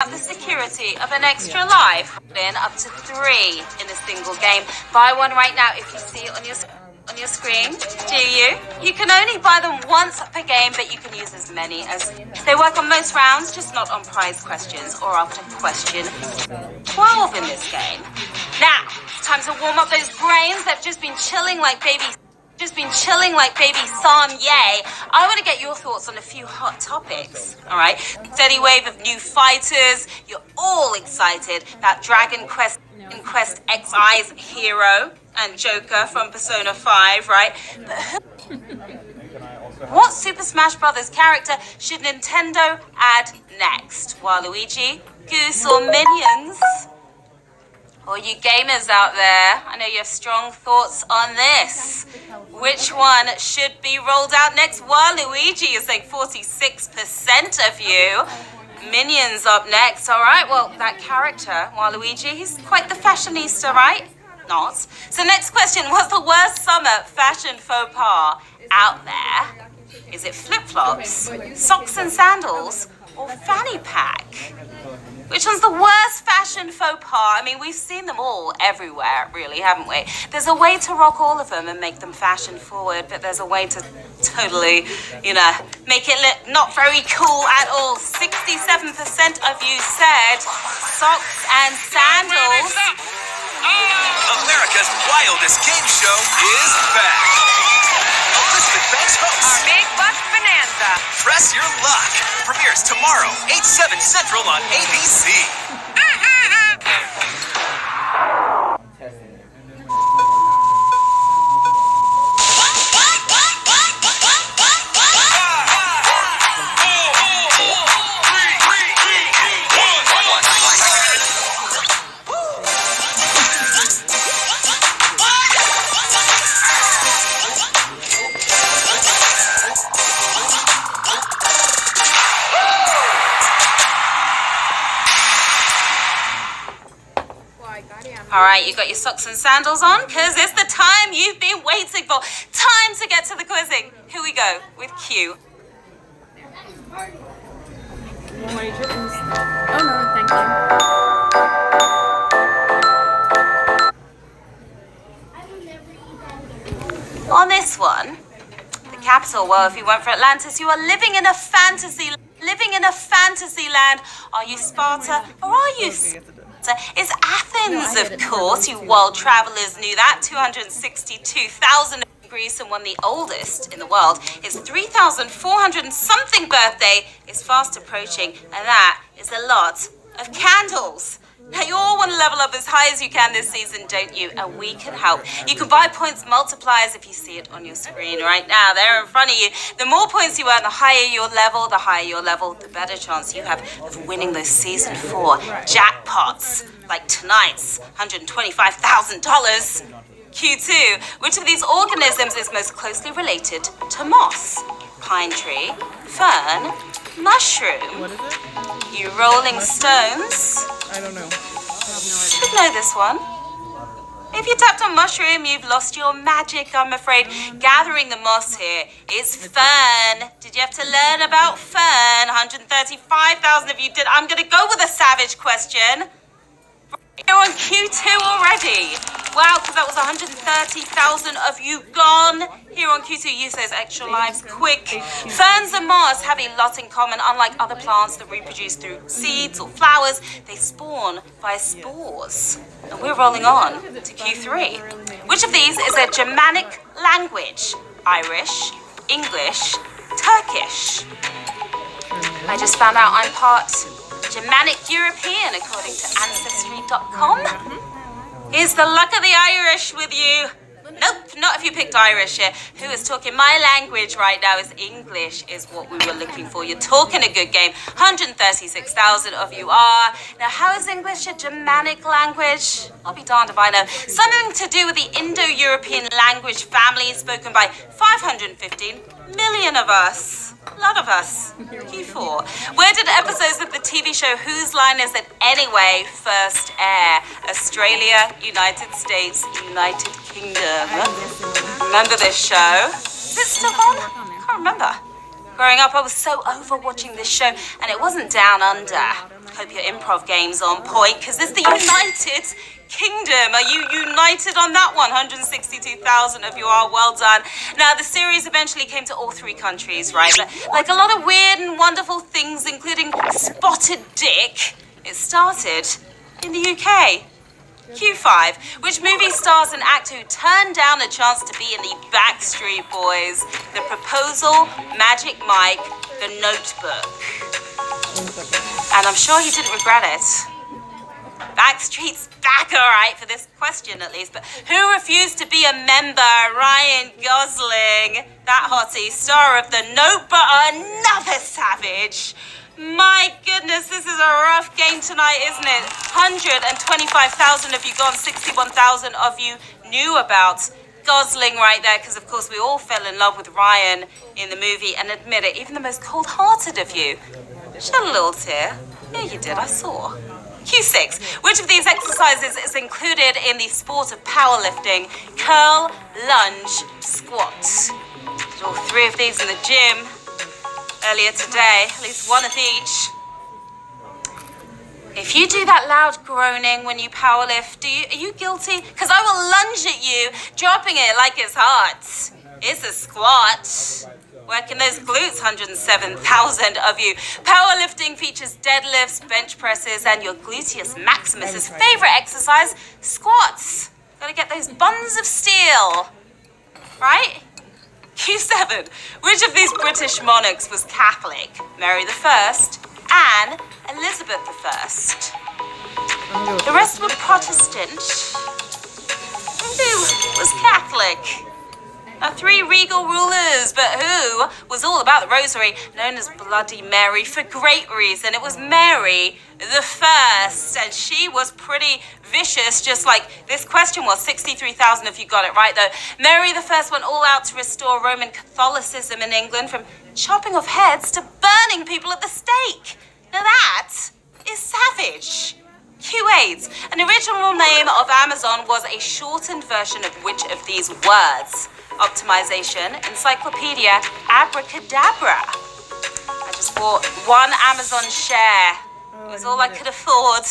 have the security of an extra life. In up to 3 in a single game. Buy one right now if you see it on your screen. Do you? You can only buy them once per game, but you can use as many as they work on most rounds, just not on prize questions or after question 12 in this game. Now, it's time to warm up those brains that have just been chilling like baby Samye. I want to get your thoughts on a few hot topics, all right? Steady wave of new fighters. You're all excited about Dragon Quest XI's Hero and Joker from Persona 5, right? But what Super Smash Bros. Character should Nintendo add next? Waluigi, Goose, or Minions? All you gamers out there, I know you have strong thoughts on this. Which one should be rolled out next? Waluigi is like 46% of you. Minions up next. All right, well, that character, Waluigi, he's quite the fashionista, right? Not. So next question, what's the worst summer fashion faux pas out there? Is it flip-flops, socks and sandals, or fanny pack? Which one's the worst fashion faux pas? I mean, we've seen them all everywhere, really, haven't we? There's a way to rock all of them and make them fashion forward, but there's a way to totally, make it look not very cool at all. 67% of you said socks and sandals. America's wildest game show is back. Elizabeth Banks hosts our Big Bucks Bonanza. Press Your Luck premieres tomorrow, 8/7 Central on ABC. All right, you got your socks and sandals on? Because it's the time you've been waiting for. Time to get to the quizzing. Here we go with Q. Oh no, thank you. On this one, the capital, well, if you went for Atlantis, you are living in a fantasy land. Are you Sparta or are you It's Athens, of course. You world travelers knew that. 262,000 in Greece, and one the oldest in the world. Its 3,400 and something birthday is fast approaching, and that is a lot of candles. Now, you all want to level up as high as you can this season, don't you? And we can help. You can buy points multipliers if you see it on your screen right now. They're in front of you. The more points you earn, the higher your level. The higher your level, the better chance you have of winning those Season 4 jackpots. Like tonight's $125,000. Q2. Which of these organisms is most closely related to moss? Pine tree, fern, mushroom. What is it? You Rolling Stones. I don't know. I have no idea. Should know this one. If you tapped on mushroom, you've lost your magic, I'm afraid. Gathering the moss here is fern. Did you have to learn about fern? 135,000 of you did. I'm going to go with a savage question. You're on Q2 already. Wow, because that was 130,000 of you gone. Here on Q2, use those extra lives quick. Ferns and moss have a lot in common. Unlike other plants that reproduce through seeds or flowers, they spawn via spores. And we're rolling on to Q3. Which of these is a Germanic language? Irish, English, Turkish. I just found out I'm part Germanic European, according to Ancestry.com. Here's the luck of the Irish with you. Nope, not if you picked Irish here. Who is talking my language right now is English is what we were looking for. You're talking a good game. 136,000 of you are. Now, how is English a Germanic language? I'll be darned if I know. Something to do with the Indo-European language family spoken by 515 million of us. A lot of us. Q4. Where did episodes of the TV show Whose Line Is It Anyway first air? Australia, United States, United Kingdom. Remember this show? Is it still on? Can't remember. Growing up, I was so over watching this show, and it wasn't Down Under. Hope your improv game's on point, because it's the United Kingdom. Are you united on that one? 162,000 of you are. Well done. Now, the series eventually came to all three countries, right? But like a lot of weird and wonderful things, including spotted dick, it started in the UK. Q5, which movie stars an actor who turned down a chance to be in the Backstreet Boys, The Proposal, Magic Mike, The Notebook. And I'm sure he didn't regret it. Backstreet's back, all right, for this question at least. But who refused to be a member? Ryan Gosling, that hottie, star of The Notebook, another savage. My goodness, this is a rough game tonight, isn't it? 125,000 of you gone, 61,000 of you knew about Gosling right there, because of course we all fell in love with Ryan in the movie, and admit it, even the most cold-hearted of you shed a little tear. Yeah, you did, I saw. Q6, which of these exercises is included in the sport of powerlifting? Curl, lunge, squat. Did all three of these in the gym earlier today, at least one of each. If you do that loud groaning when you powerlift, are you guilty? Because I will lunge at you, dropping it like it's hot. It's a squat. Working those glutes, 107,000 of you. Powerlifting features deadlifts, bench presses, and your gluteus maximus's favorite exercise, squats. Gotta get those buns of steel, right? Q7, which of these British monarchs was Catholic? Mary I, Anne, Elizabeth I. The rest were Protestant. Who was Catholic? Now, three regal rulers, but who was all about the rosary, known as Bloody Mary, for great reason. It was Mary the First, and she was pretty vicious, just like this question was. 63,000 if you got it right, though. Mary the First went all out to restore Roman Catholicism in England, from chopping off heads to burning people at the stake. Now that is savage. Q8, an original name of Amazon was a shortened version of which of these words? Optimization, encyclopedia, abracadabra. I just bought one Amazon share. It was all I could afford.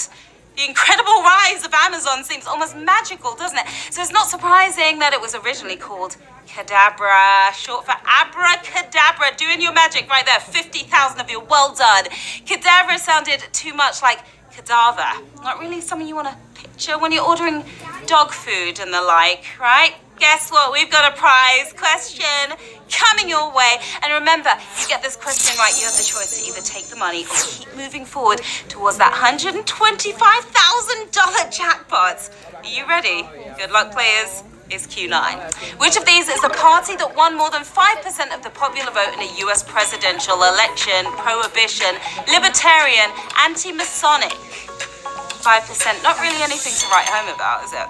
The incredible rise of Amazon seems almost magical, doesn't it? So it's not surprising that it was originally called Cadabra, short for abracadabra. Doing your magic right there. 50,000 of you. Well done. Cadabra sounded too much like cadaver. Not really something you want to picture when you're ordering dog food and the like, right? Guess what? We've got a prize question coming your way. And remember, you get this question right, you have the choice to either take the money or keep moving forward towards that $125,000 jackpot. Are you ready? Good luck, players. It's Q9. Which of these is a party that won more than 5% of the popular vote in a US presidential election? Prohibition, libertarian, anti-Masonic. 5%, not really anything to write home about, is it?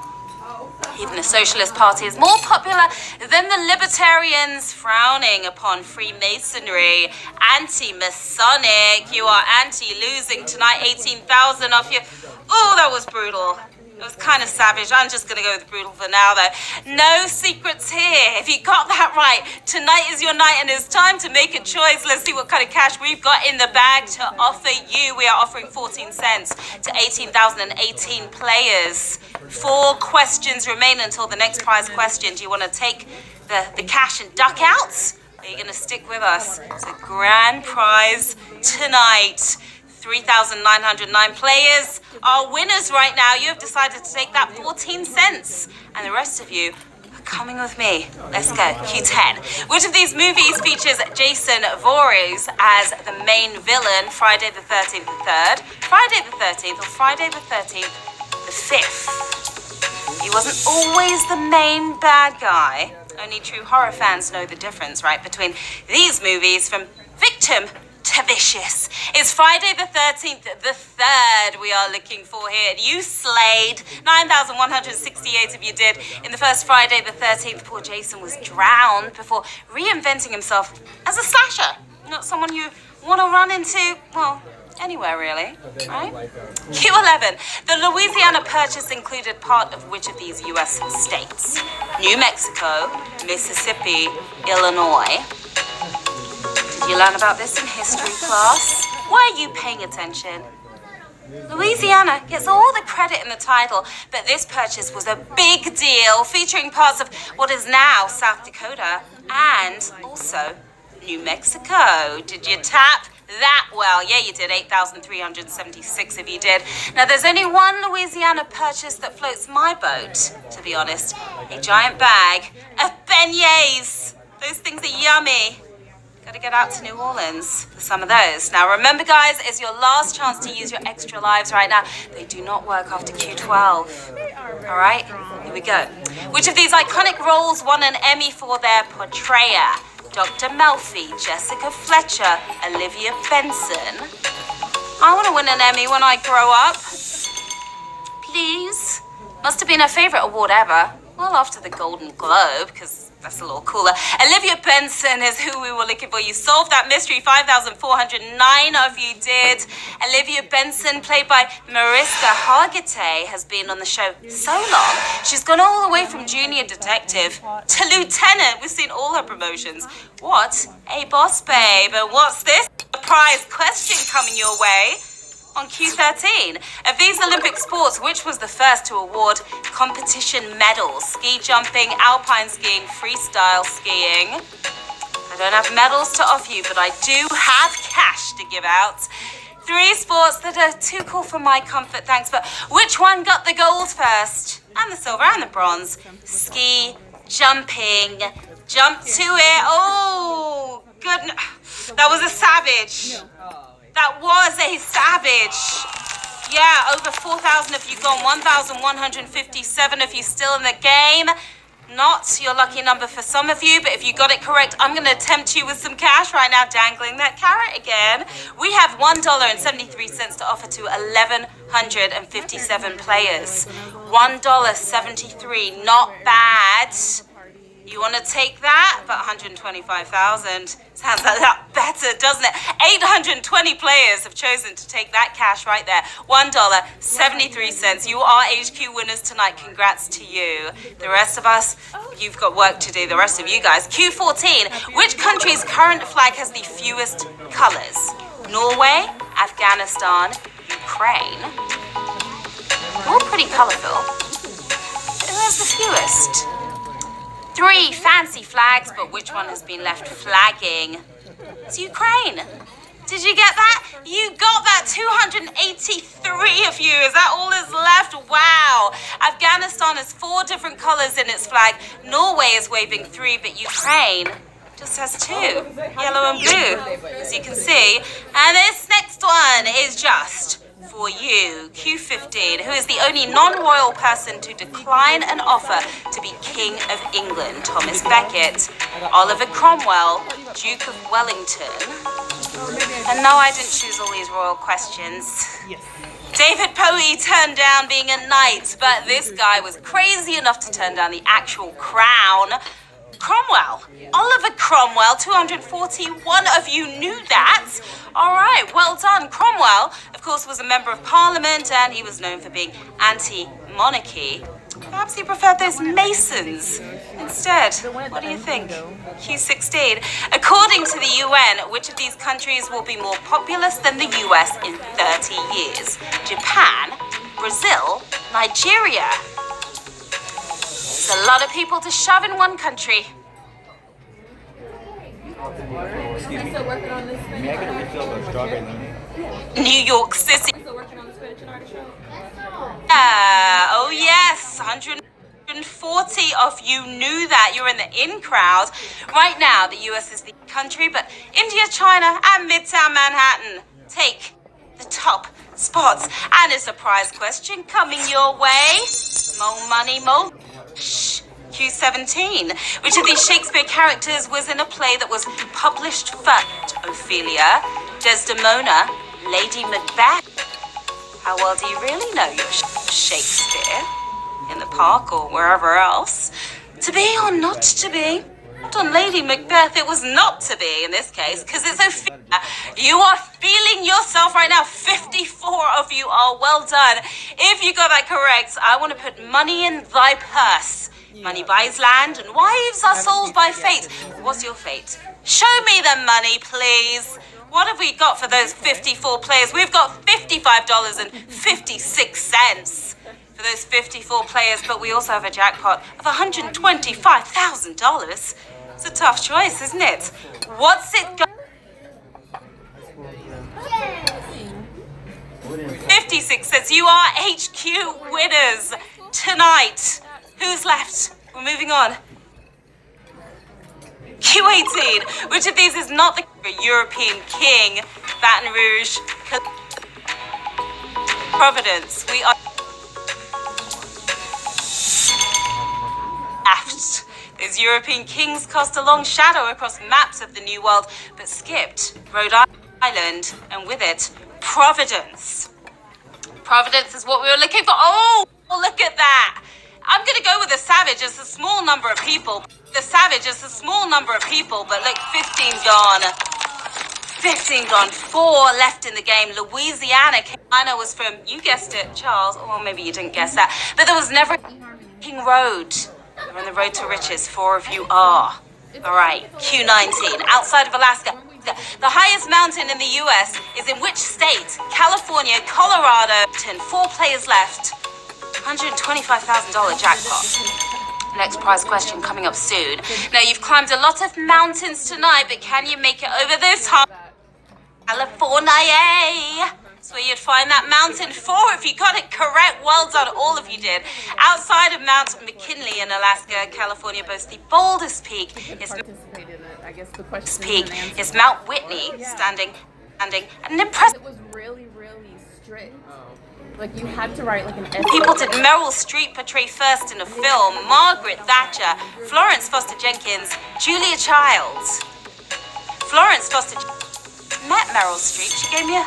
Even the Socialist Party is more popular than the Libertarians, frowning upon Freemasonry. Anti-Masonic, you are anti-losing tonight, 18,000 off you. Oh, that was brutal. It was kind of savage. I'm just going to go with brutal for now, though. No secrets here. If you got that right, tonight is your night, and it's time to make a choice. Let's see what kind of cash we've got in the bag to offer you. We are offering 14 cents to 18,018 players. 4 questions remain until the next prize question. Do you want to take the cash and duck out? Or are you going to stick with us? It's a grand prize tonight. 3,909 players are winners right now. You have decided to take that 14 cents. And the rest of you are coming with me. Let's go. Q10. Which of these movies features Jason Voorhees as the main villain? Friday the 13th the 3rd, Friday the 13th, or Friday the 13th the 5th? He wasn't always the main bad guy. Only true horror fans know the difference, right, between these movies, from victim to vicious. It's Friday the 13th, the 3rd we are looking for here. You slayed. 9,168 of you did. In the first Friday the 13th, poor Jason was drowned before reinventing himself as a slasher. Not someone you want to run into, well, anywhere really, right? Q11. The Louisiana Purchase included part of which of these U.S. states? New Mexico, Mississippi, Illinois. Did you learn about this in history class? Why are you paying attention? Louisiana gets all the credit in the title, but this purchase was a big deal, featuring parts of what is now South Dakota and also New Mexico. Did you tap that well? Yeah, you did. 8,376 if you did. Now, there's only one Louisiana purchase that floats my boat, to be honest. A giant bag of beignets. Those things are yummy. Gotta get out to New Orleans for some of those. Now remember, guys, it's your last chance to use your extra lives right now. They do not work after Q12. All right, here we go. Which of these iconic roles won an Emmy for their portrayer? Dr. Melfi, Jessica Fletcher, Olivia Benson. I want to win an Emmy when I grow up. Please. Must have been her favorite award ever. Well, after the Golden Globe, because that's a little cooler. Olivia Benson is who we were looking for. You solved that mystery. 5,409 of you did. Olivia Benson, played by Mariska Hargitay, has been on the show so long. She's gone all the way from junior detective to lieutenant. We've seen all her promotions. What a boss babe. And what's this surprise question coming your way? On Q13, of these Olympic sports, which was the first to award competition medals? Ski jumping, alpine skiing, freestyle skiing. I don't have medals to offer you, but I do have cash to give out. 3 sports that are too cool for my comfort, thanks, but which one got the gold first? And the silver and the bronze. Ski jumping. Jump to it. Oh, goodness. That was a savage. That was a savage. Yeah, over 4,000 if you've gone, 1,157 if you're still in the game. Not your lucky number for some of you, but if you got it correct, I'm going to tempt you with some cash right now, dangling that carrot again. We have $1.73 to offer to 1,157 players. $1.73, not bad. You want to take that? But 125,000 sounds a lot better, doesn't it? 820 players have chosen to take that cash right there. $1.73. You are HQ winners tonight. Congrats to you. The rest of us, you've got work to do. The rest of you guys. Q14. Which country's current flag has the fewest colors? Norway, Afghanistan, Ukraine. All pretty colorful. But who has the fewest? 3 fancy flags, but which one has been left flagging? It's Ukraine. Did you get that? You got that. 283 of you. Is that all that's left? Wow. Afghanistan has 4 different colors in its flag. Norway is waving 3, but Ukraine just has 2. Yellow and blue, as you can see. And this next one is just for you, Q15, who is the only non-royal person to decline an offer to be King of England. Thomas Becket, Oliver Cromwell, Duke of Wellington. And no, I didn't choose all these royal questions. David Bowie turned down being a knight, but this guy was crazy enough to turn down the actual crown. Cromwell, Oliver Cromwell, 241 of you knew that. All right, well done. Cromwell, of course, was a member of Parliament and he was known for being anti-monarchy. Perhaps he preferred those Masons instead. What do you think? Q16. According to the UN, which of these countries will be more populous than the US in 30 years? Japan, Brazil, Nigeria. There's a lot of people to shove in one country. Excuse me. May I get a refill of strawberry lemonade? New York City. Oh yes, 140 of you knew that. You're in the in crowd. Right now, the US is the country, but India, China, and Midtown Manhattan take the top spots. And a surprise question coming your way. More money, more. Q17. Which of these Shakespeare characters was in a play that was published first? Ophelia, Desdemona, Lady Macbeth. How well do you really know your Shakespeare? In the park or wherever else? To be or not to be? Not on Lady Macbeth, it was not to be in this case, because it's Ophelia. You are feeling yourself right now. 54 of you are well done. If you got that correct, I want to put money in thy purse. Money buys land and wives are sold by fate. What's your fate? Show me the money, please. What have we got for those 54 players? We've got $55.56 for those 54 players, but we also have a jackpot of $125,000. It's a tough choice, isn't it? What's it go? 56 says you are HQ winners tonight. Who's left? We're moving on. Q18. Which of these is not the European king? Baton Rouge, Providence. We are left. Those European kings cast a long shadow across maps of the New World, but skipped Rhode Island, and with it, Providence. Providence is what we were looking for. Oh, look at that. I'm going to go with the Savage. It's a small number of people. The Savage is a small number of people, but look, 15 gone. 15 gone. 4 left in the game. Louisiana. Carolina was from, you guessed it, Charles. Or maybe you didn't guess that. But there was never King Road. We're on the road to riches. 4 of you are. All right, Q19. Outside of Alaska. The highest mountain in the U.S. is in which state? California, Colorado. 4 players left. $125,000 jackpot. Next prize question coming up soon. Now, you've climbed a lot of mountains tonight, but can you make it over this hump? California. That's where you'd find that mountain 4 if you got it correct. Well done, all of you did. Outside of Mount McKinley in Alaska, California boasts the boldest peak. I guess the question Is Mount Whitney, standing, an impressive. It was really strict. Like you had to write like an essay. People did Meryl Streep portray first in a film, Margaret Thatcher, Florence Foster Jenkins, Julia Childs. Florence Foster met Meryl Streep. She gave me a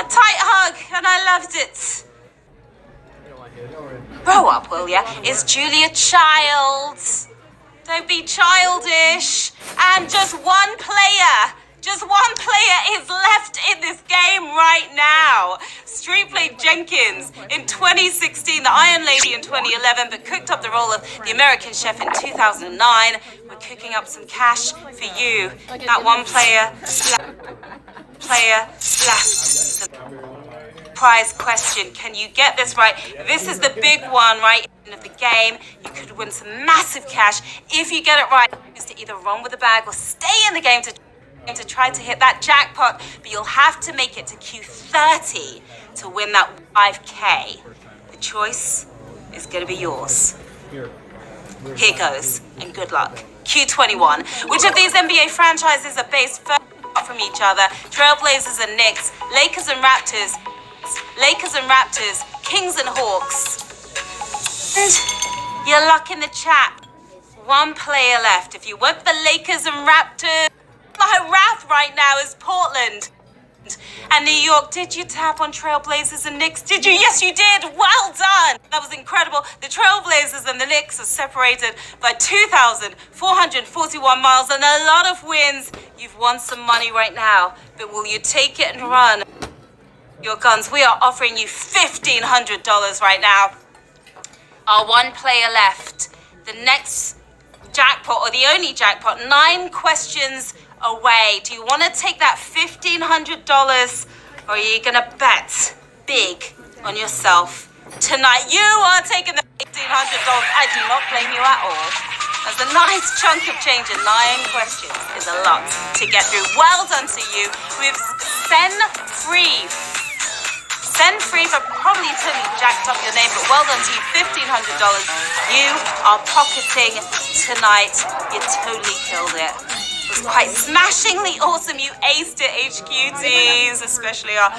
tight hug, and I loved it. Grow up, will ya? Is Julia Childs. Don't be childish. And just one player is left in this game right now. Streep played Jenkins in 2016, the Iron Lady in 2011, but cooked up the role of the American Chef in 2009. We're cooking up some cash for you. That one player left. Prize question. Can you get this right? This is the big one, right? Of the game. You could win some massive cash if you get it right. Is to either run with the bag or stay in the game to try to hit that jackpot, but you'll have to make it to Q30 to win that 5K. The choice is going to be yours. Here goes, and good luck. Q21. Which of these NBA franchises are based far from each other? Trailblazers and Knicks, Lakers and Raptors, Kings and Hawks. And your luck in the chat. 1 player left. If you went for the Lakers and Raptors, my wrath right now is Portland and New York. Did you tap on Trailblazers and Knicks? Did you? Yes, you did. Well done. That was incredible. The Trailblazers and the Knicks are separated by 2,441 miles and a lot of wins. You've won some money right now, but will you take it and run your guns? We are offering you $1,500 right now. Our 1 player left. The next jackpot, or the only jackpot, 9 questions away. Do you want to take that $1,500, or are you going to bet big on yourself tonight? You are taking the $1,500. I do not blame you at all. That's a nice chunk of change, and 9 questions is a lot to get through. Well done to you. We've send free for probably totally jacked up your name, but well done to you. $1,500 you are pocketing tonight. You totally killed it. It was quite smashingly awesome. You aced it, HQ teams, especially our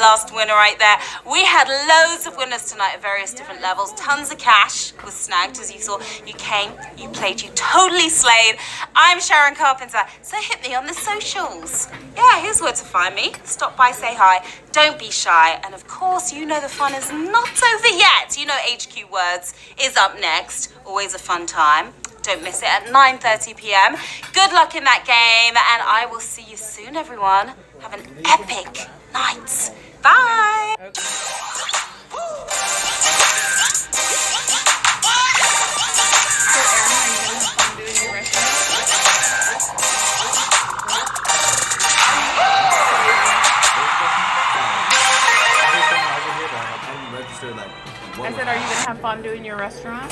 last winner right there. We had loads of winners tonight at various different levels. Tons of cash was snagged, as you saw. You came, you played, you totally slayed. I'm Sharon Carpenter, so hit me on the socials. Yeah, here's where to find me. Stop by, say hi. Don't be shy. And of course, you know the fun is not over yet. You know HQ Words is up next. Always a fun time. Don't miss it at 9:30 p.m. Good luck in that game, and I will see you soon, everyone. Have an epic night. Bye. So, Aaron, are you going to have fun doing your restaurant? understood like. What I said, are you gonna have fun doing your restaurant?